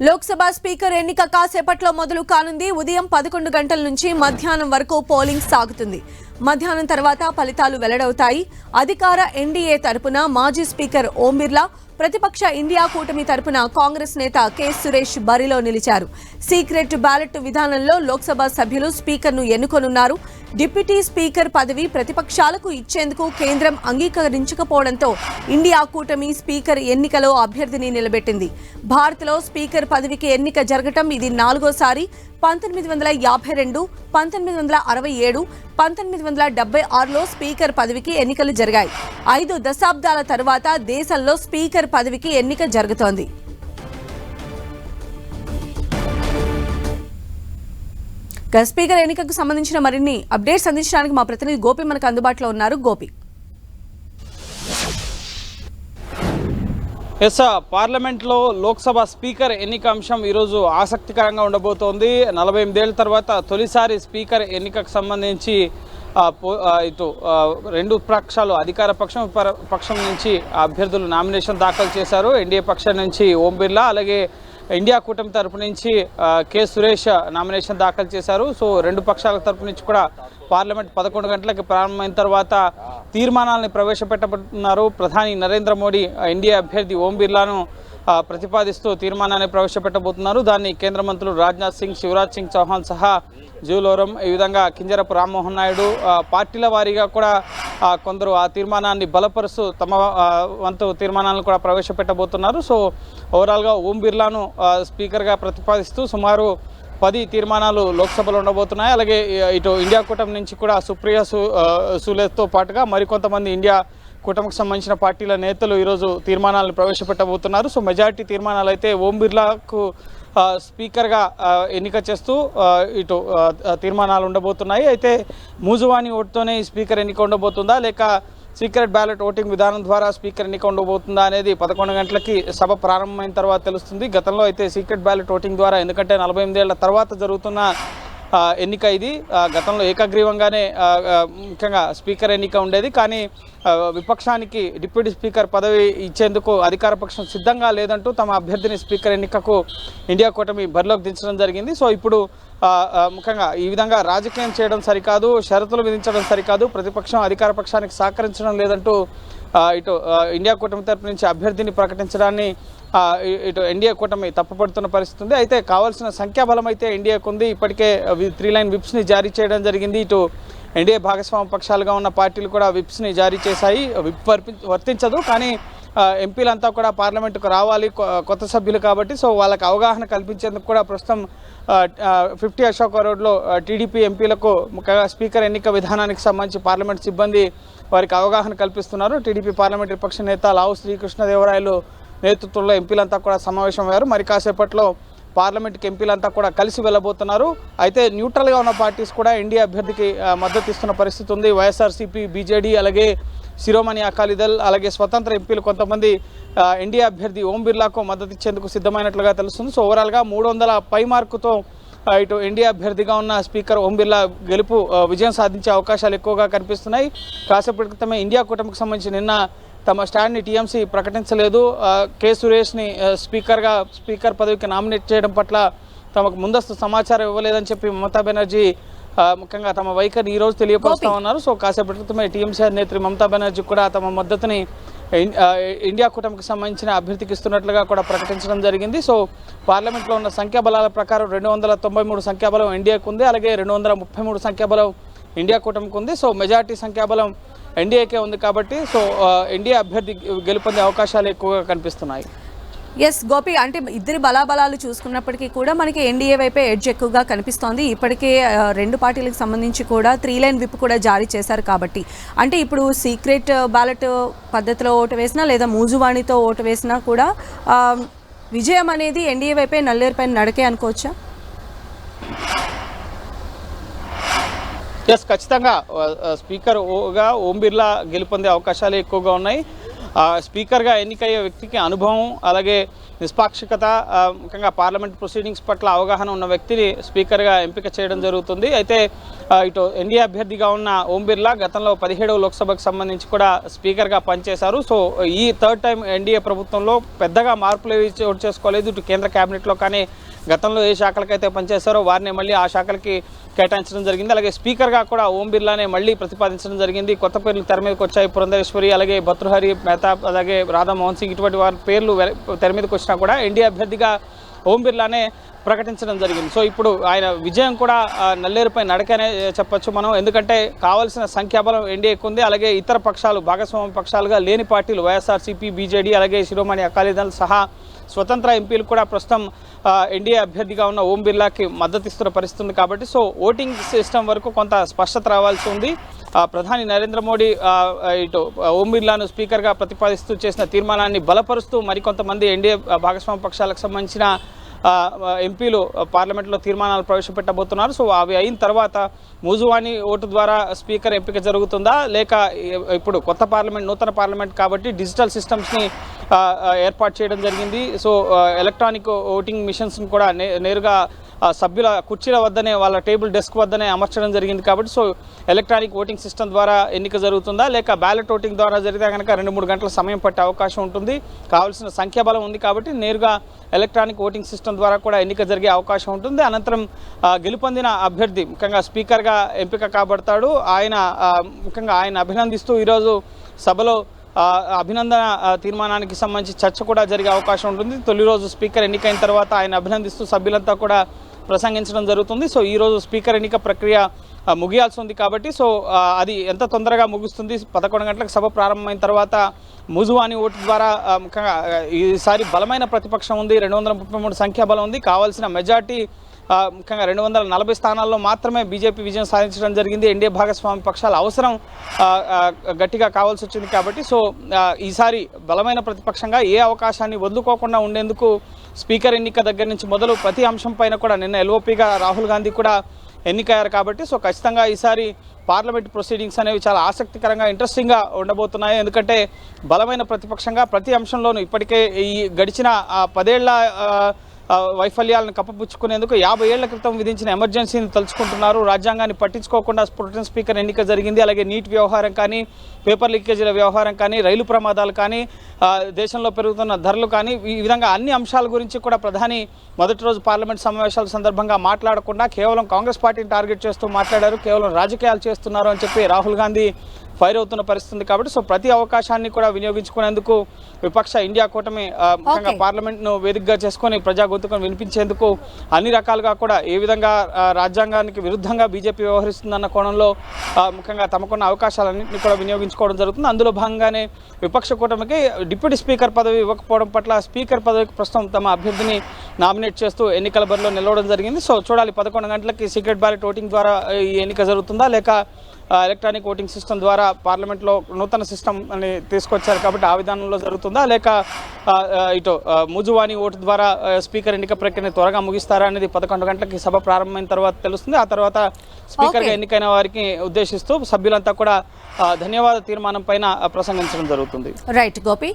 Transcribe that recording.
Lok Sabha speaker ఎన్నిక కాసేపట్లో మొదలు కానుంది. ఉదయం 11 గంటల నుంచి మధ్యాహ్నం వరకు పోలింగ్ సాగుతుంది. మధ్యాహ్నం తర్వాత ఫలితాలు వెల్లడవుతాయి. అధికార ఎన్డీఏ తరపున మాజీ స్పీకర్ ఓం బిర్లా, ప్రతిపక్ష ఇండియా కూటమి తరపున కాంగ్రెస్ నేత కె సురేష్ బరిలో నిలిచారు. సీక్రెట్ బ్యాలెట్ విధానంలో లోక్సభ సభ్యులు స్పీకర్ను ఎన్నుకోనున్నారు. డిప్యూటీ స్పీకర్ పదవి ప్రతిపక్షాలకు ఇచ్చేందుకు కేంద్రం అంగీకరించకపోవడంతో ఇండియా కూటమి స్పీకర్ ఎన్నికలో అభ్యర్థిని నిలబెట్టింది. భారత్లో స్పీకర్ పదవికి ఎన్నిక జరగటం ఇది 4గోసారి. 1952, 1967, 1976లో స్పీకర్ పదవికి ఎన్నికలు జరిగాయి. 5 దశాబ్దాల తర్వాత దేశంలో స్పీకర్ పదవికి ఎన్నిక జరుగుతోంది. స్పీకర్ ఎన్నికకు సంబంధించిన మరిన్ని అప్డేట్స్ అందించడానికి మా ప్రతినిధి గోపి మనకు అందుబాటులో ఉన్నారు. గోపి, పార్లమెంట్లో లోక్సభ స్పీకర్ ఎన్నిక అంశం ఈరోజు ఆసక్తికరంగా ఉండబోతోంది. 48 ఏళ్ల తర్వాత తొలిసారి స్పీకర్ ఎన్నికకు సంబంధించి ఇటు రెండు పక్షాలు, అధికార పక్షం పక్షం నుంచి అభ్యర్థులు నామినేషన్ దాఖలు చేశారు. ఎన్డీఏ పక్షం నుంచి ఓం బిర్లా, అలాగే ఇండియా కూటమి తరపు నుంచి కె సురేష్ నామినేషన్ దాఖలు చేశారు. సో రెండు పక్షాల తరపు నుంచి కూడా పార్లమెంట్ 11 గంటలకు ప్రారంభమైన తర్వాత తీర్మానాలను ప్రవేశపెట్టబడుతున్నారు. ప్రధాని నరేంద్ర మోడీ ఎన్డీఏ అభ్యర్థి ఓం బిర్లాను ప్రతిపాదిస్తూ తీర్మానాన్ని ప్రవేశపెట్టబోతున్నారు. దాన్ని కేంద్ర మంత్రులు రాజ్నాథ్ సింగ్, శివరాజ్ సింగ్ చౌహాన్ సహా జూలోరం, ఈ విధంగా కింజరపు రామ్మోహన్ నాయుడు పార్టీల వారీగా కూడా కొందరు ఆ తీర్మానాన్ని బలపరుస్తూ తమ వంతు తీర్మానాలను కూడా ప్రవేశపెట్టబోతున్నారు. సో ఓవరాల్గా ఓం బిర్లాను స్పీకర్గా ప్రతిపాదిస్తూ సుమారు 10 తీర్మానాలు లోక్సభలో ఉండబోతున్నాయి. అలాగే ఇటు ఇండియా కూటమి నుంచి కూడా సుప్రియా సూలేతో పాటుగా మరికొంతమంది ఇండియా కూటమికి సంబంధించిన పార్టీల నేతలు ఈరోజు తీర్మానాలను ప్రవేశపెట్టబోతున్నారు. సో మెజారిటీ తీర్మానాలు అయితే ఓం బిర్లాకు స్పీకర్గా ఎన్నిక చేస్తూ ఇటు తీర్మానాలు ఉండబోతున్నాయి. అయితే మూజువాణి ఓటుతోనే ఈ స్పీకర్ ఎన్నిక ఉండబోతుందా, లేక సీక్రెట్ బ్యాలెట్ ఓటింగ్ విధానం ద్వారా స్పీకర్ ఎన్నిక ఉండబోతుందా అనేది 11 గంటలకి సభ ప్రారంభమైన తర్వాత తెలుస్తుంది. గతంలో అయితే సీక్రెట్ బ్యాలెట్ ఓటింగ్ ద్వారా, ఎందుకంటే 48 ఏళ్ల తర్వాత జరుగుతున్న ఎన్నిక ఇది. గతంలో ఏకగ్రీవంగానే ముఖ్యంగా స్పీకర్ ఎన్నిక ఉండేది. కానీ విపక్షానికి డిప్యూటీ స్పీకర్ పదవి ఇచ్చేందుకు అధికార పక్షం సిద్ధంగా లేదంటూ తమ అభ్యర్థిని స్పీకర్ ఎన్నికకు ఇండియా కూటమి బరిలోకి దించడం జరిగింది. సో ఇప్పుడు ముఖ్యంగా ఈ విధంగా రాజకీయం చేయడం సరికాదు, షరతులు విధించడం సరికాదు, ప్రతిపక్షం అధికార పక్షానికి సహకరించడం లేదంటూ ఇటు ఇండియా కూటమి తరపు నుంచి అభ్యర్థిని ప్రకటించడాన్ని ఇటు ఎన్డీఏ కూటమి తప్పుపడుతున్న పరిస్థితి ఉంది. అయితే కావాల్సిన సంఖ్యాబలం అయితే ఎన్డీఏకు ఉంది. ఇప్పటికే 3 లైన్ విప్స్ని జారీ చేయడం జరిగింది. ఇటు ఎన్డీఏ భాగస్వామ్య పక్షాలుగా ఉన్న పార్టీలు కూడా విప్స్ని జారీ చేశాయి. విప్ వర్తించదు, కానీ ఎంపీలంతా కూడా పార్లమెంటుకు రావాలి, కొత్త సభ్యులు కాబట్టి. సో వాళ్ళకి అవగాహన కల్పించేందుకు కూడా ప్రస్తుతం 50 అశోక్ రోడ్లో టీడీపీ ఎంపీలకు ముఖ్యంగా స్పీకర్ ఎన్నిక విధానానికి సంబంధించి పార్లమెంట్ సిబ్బంది వారికి అవగాహన కల్పిస్తున్నారు. టీడీపీ పార్లమెంటరీ పక్ష నేత లావు శ్రీకృష్ణదేవరాయలు నేతృత్వంలో ఎంపీలంతా కూడా సమావేశమయ్యారు. మరి కాసేపట్లో పార్లమెంట్కి ఎంపీలంతా కూడా కలిసి వెళ్ళబోతున్నారు. అయితే న్యూట్రల్గా ఉన్న పార్టీస్ కూడా ఎన్డీఏ అభ్యర్థికి మద్దతు ఇస్తున్న పరిస్థితి ఉంది. వైఎస్ఆర్సీపీ, బీజేడీ, అలాగే శిరోమణి అకాలీదళ్, అలాగే స్వతంత్ర ఎంపీలు కొంతమంది ఎన్డీఏ అభ్యర్థి ఓం బిర్లాకు మద్దతు ఇచ్చేందుకు సిద్ధమైనట్లుగా తెలుస్తుంది. సో ఓవరాల్గా 300 పై మార్కుతో ఇటు ఎన్డీఏ అభ్యర్థిగా ఉన్న స్పీకర్ ఓం బిర్లా విజయం సాధించే అవకాశాలు ఎక్కువగా కనిపిస్తున్నాయి. కాసేపటి క్రితమే ఇండియా కూటమికి సంబంధించి నిన్న తమ స్టాండ్ని టీఎంసీ ప్రకటించలేదు. కె సురేష్ని స్పీకర్ పదవికి నామినేట్ చేయడం పట్ల తమకు ముందస్తు సమాచారం ఇవ్వలేదని చెప్పి మమతా బెనర్జీ ముఖ్యంగా తమ వైఖరిని ఈరోజు తెలియపరుస్తా ఉన్నారు. సో కాసేపటి క్రితమే టీఎంసీ అధినేత్రి మమతా బెనర్జీ కూడా తమ మద్దతుని ఇండియా కూటమికి సంబంధించిన అభ్యర్థికి ఇస్తున్నట్లుగా కూడా ప్రకటించడం జరిగింది. సో పార్లమెంట్లో ఉన్న సంఖ్యాబలాల ప్రకారం 293 సంఖ్యాబలం ఎన్డీఏకు ఉంది, అలాగే 233 సంఖ్యాబలం ఇండియా కూటమికి ఉంది. సో మెజార్టీ సంఖ్యాబలం ఎన్డీఏకే ఉంది కాబట్టి సో ఎన్డీఏ అభ్యర్థి గెలుపొందే అవకాశాలు ఎక్కువగా కనిపిస్తున్నాయి. ఎస్ గోపి, అంటే ఇద్దరి బలాబలాలు చూసుకున్నప్పటికీ కూడా మనకి ఎన్డీఏ వైపే ఎడ్జ్ ఎక్కువగా కనిపిస్తోంది. ఇప్పటికే రెండు పార్టీలకు సంబంధించి కూడా 3 లైన్ విప్ కూడా జారీ చేశారు కాబట్టి, అంటే ఇప్పుడు సీక్రెట్ బ్యాలెట్ పద్ధతిలో ఓటు వేసినా లేదా మూజువాణితో ఓటు వేసినా కూడా విజయం అనేది ఎన్డీఏ వైపే నల్లేరుపైన నడకే అనుకోవచ్చా? ఎస్, ఖచ్చితంగా స్పీకర్గా ఓం బిర్లా గెలుపొందే అవకాశాలు ఎక్కువగా ఉన్నాయి. స్పీకర్గా ఎన్నికయ్యే వ్యక్తికి అనుభవం, అలాగే నిష్పాక్షికత ముఖ్యంగా పార్లమెంట్ ప్రొసీడింగ్స్ పట్ల అవగాహన ఉన్న వ్యక్తిని స్పీకర్గా ఎంపిక చేయడం జరుగుతుంది. అయితే ఇటు ఎన్డీఏ అభ్యర్థిగా ఉన్న ఓం బిర్లా గతంలో 17వ లోక్సభకు సంబంధించి కూడా స్పీకర్గా పనిచేశారు. సో ఈ థర్డ్ టైం ఎన్డీఏ ప్రభుత్వంలో పెద్దగా మార్పులు ఏవి చోటు చేసుకోలేదు. ఇటు కేంద్ర కేబినెట్లో కానీ గతంలో ఏ శాఖలకైతే పనిచేశారో వారిని మళ్ళీ ఆ శాఖలకి కేటాయించడం జరిగింది. అలాగే స్పీకర్గా కూడా ఓం బిర్లానే మళ్ళీ ప్రతిపాదించడం జరిగింది. కొత్త పేర్లు తెర మీదకి వచ్చాయి. పురంధరేశ్వరి, అలాగే భర్తృహరి మెహతాబ్, అలాగే రాధామోహన్ సింగ్, ఇటువంటి వారి పేర్లు తెర మీదకి వచ్చినా కూడా ఎన్డీఏ అభ్యర్థిగా ఓం బిర్లానే ప్రకటించడం జరిగింది. సో ఇప్పుడు ఆయన విజయం కూడా నల్లేరుపై నడకనే చెప్పొచ్చు మనం. ఎందుకంటే కావాల్సిన సంఖ్యాబలం ఎన్డీఏకు ఉంది. అలాగే ఇతర పక్షాలు భాగస్వామ్య పక్షాలుగా లేని పార్టీలు వైఎస్ఆర్సీపీ, బీజేడీ, అలాగే శిరోమణి అకాలీదళ్ సహా స్వతంత్ర ఎంపీలు కూడా ప్రస్తుతం ఎన్డీఏ అభ్యర్థిగా ఉన్న ఓం బిర్లాకి మద్దతు ఇస్తున్న పరిస్థితి ఉంది. కాబట్టి సో ఓటింగ్ సిస్టమ్ వరకు కొంత స్పష్టత రావాల్సి ఉంది. ప్రధాని నరేంద్ర మోడీ ఇటు ఓం బిర్లాను స్పీకర్గా ప్రతిపాదిస్తూ చేసిన తీర్మానాన్ని బలపరుస్తూ మరికొంతమంది ఎన్డీఏ భాగస్వామ్య పక్షాలకు సంబంధించిన ఎంపీలు పార్లమెంట్లో తీర్మానాలు ప్రవేశపెట్టబోతున్నారు. సో అవి అయిన తర్వాత మూజువాణి ఓటు ద్వారా స్పీకర్ ఎంపిక జరుగుతుందా, లేక ఇప్పుడు కొత్త పార్లమెంట్, నూతన పార్లమెంట్ కాబట్టి డిజిటల్ సిస్టమ్స్ని ఏర్పాటు చేయడం జరిగింది. సో ఎలక్ట్రానిక్ ఓటింగ్ మిషన్స్ని కూడా నేరుగా సభ్యుల కుర్చీల వద్దనే, వాళ్ళ టేబుల్ డెస్క్ వద్దనే అమర్చడం జరిగింది. కాబట్టి సో ఎలక్ట్రానిక్ ఓటింగ్ సిస్టమ్ ద్వారా ఎన్నిక జరుగుతుందా, లేక బ్యాలెట్ ఓటింగ్ ద్వారా జరిగితే కనుక 2-3 గంటల సమయం పట్టే అవకాశం ఉంటుంది. కావాల్సిన సంఖ్యాబలం ఉంది కాబట్టి నేరుగా ఎలక్ట్రానిక్ ఓటింగ్ సిస్టమ్ ద్వారా కూడా ఎన్నిక జరిగే అవకాశం ఉంటుంది. అనంతరం గెలుపొందిన అభ్యర్థి ముఖ్యంగా స్పీకర్గా ఎంపిక కాబడతాడు. ముఖ్యంగా ఆయన అభినందిస్తూ ఈరోజు సభలో అభినందన తీర్మానానికి సంబంధించి చర్చ కూడా జరిగే అవకాశం ఉంటుంది. తొలి రోజు స్పీకర్ ఎన్నికైన తర్వాత ఆయన అభినందిస్తూ సభ్యులంతా కూడా ప్రసంగించడం జరుగుతుంది. సో ఈరోజు స్పీకర్ ఎన్నిక ప్రక్రియ ముగియాల్సి ఉంది కాబట్టి సో అది ఎంత తొందరగా ముగుస్తుంది, 11 గంటలకు సభ ప్రారంభమైన తర్వాత ముజువాని ఓటు ద్వారా ముఖ్యంగా ఈసారి బలమైన ప్రతిపక్షం ఉంది. 233 సంఖ్యాబలం ఉంది. కావాల్సిన మెజార్టీ ముఖ్యంగా 240 స్థానాల్లో మాత్రమే బీజేపీ విజయం సాధించడం జరిగింది. ఎన్డీఏ భాగస్వామ్య పక్షాల అవసరం గట్టిగా కావాల్సి వచ్చింది. కాబట్టి సో ఈసారి బలమైన ప్రతిపక్షంగా ఏ అవకాశాన్ని వదులుకోకుండా ఉండేందుకు స్పీకర్ ఎన్నిక దగ్గర నుంచి మొదలు ప్రతి అంశం పైన కూడా నిన్న ఎల్ఓపీగా రాహుల్ గాంధీ కూడా ఎన్నికయ్యారు. కాబట్టి సో ఖచ్చితంగా ఈసారి పార్లమెంట్ ప్రొసీడింగ్స్ అనేవి చాలా ఆసక్తికరంగా, ఇంట్రెస్టింగ్గా ఉండబోతున్నాయి. ఎందుకంటే బలమైన ప్రతిపక్షంగా ప్రతి అంశంలోనూ ఇప్పటికే ఈ గడిచిన 10 ఏళ్ల వైఫల్యాలను కప్పపుచ్చుకునేందుకు 50 ఏళ్ల క్రితం విధించిన ఎమర్జెన్సీని తలుచుకుంటున్నారు. రాజ్యాంగాన్ని పట్టించుకోకుండా ప్రొటెం స్పీకర్ ఎన్నిక జరిగింది. అలాగే నీట్ వ్యవహారం కానీ, పేపర్ లీకేజీల వ్యవహారం కానీ, రైలు ప్రమాదాలు కానీ, దేశంలో పెరుగుతున్న ధరలు కానీ, ఈ విధంగా అన్ని అంశాల గురించి కూడా ప్రధాని మొదటి రోజు పార్లమెంట్ సమావేశాల సందర్భంగా మాట్లాడకుండా కేవలం కాంగ్రెస్ పార్టీని టార్గెట్ చేస్తూ మాట్లాడారు. కేవలం రాజకీయాలు చేస్తున్నారు అని చెప్పి రాహుల్ గాంధీ ఫైర్ అవుతున్న పరిస్థితి. కాబట్టి సో ప్రతి అవకాశాన్ని కూడా వినియోగించుకునేందుకు విపక్ష ఇండియా కూటమి ముఖ్యంగా పార్లమెంట్ను వేదికగా చేసుకొని ప్రజా గొంతుకను వినిపించేందుకు అన్ని రకాలుగా కూడా ఏ విధంగా రాజ్యాంగానికి విరుద్ధంగా బీజేపీ వ్యవహరిస్తుందన్న కోణంలో ముఖ్యంగా తమకున్న అవకాశాలన్నింటినీ కూడా వినియోగించుకోవడం జరుగుతుంది. అందులో భాగంగానే విపక్ష కూటమికి డిప్యూటీ స్పీకర్ పదవి ఇవ్వకపోవడం పట్ల స్పీకర్ పదవికి ప్రస్తుతం తమ అభ్యర్థిని నామినేట్ చేస్తూ ఎన్నికల బరిలో నిలవడం జరిగింది. సో చూడాలి 11 గంటలకి సీక్రెట్ బ్యాలెట్ ఓటింగ్ ద్వారా ఈ ఎన్నిక జరుగుతుందా, లేక ఎలక్ట్రానిక్ ఓటింగ్ సిస్టమ్ ద్వారా పార్లమెంట్లో నూతన సిస్టమ్ అని తీసుకొచ్చారు కాబట్టి ఆ విధానంలో జరుగుతుందా, లేక ఇటు ముజువాని ఓటు ద్వారా స్పీకర్ ఎన్నిక ప్రక్రియని త్వరగా ముగిస్తారా అనేది 11 గంటలకి సభ ప్రారంభమైన తర్వాత తెలుస్తుంది. ఆ తర్వాత స్పీకర్గా ఎన్నికైన వారికి ఉద్దేశిస్తూ సభ్యులంతా కూడా ధన్యవాద తీర్మానం పైన ప్రసంగించడం జరుగుతుంది. రైట్ గోపి.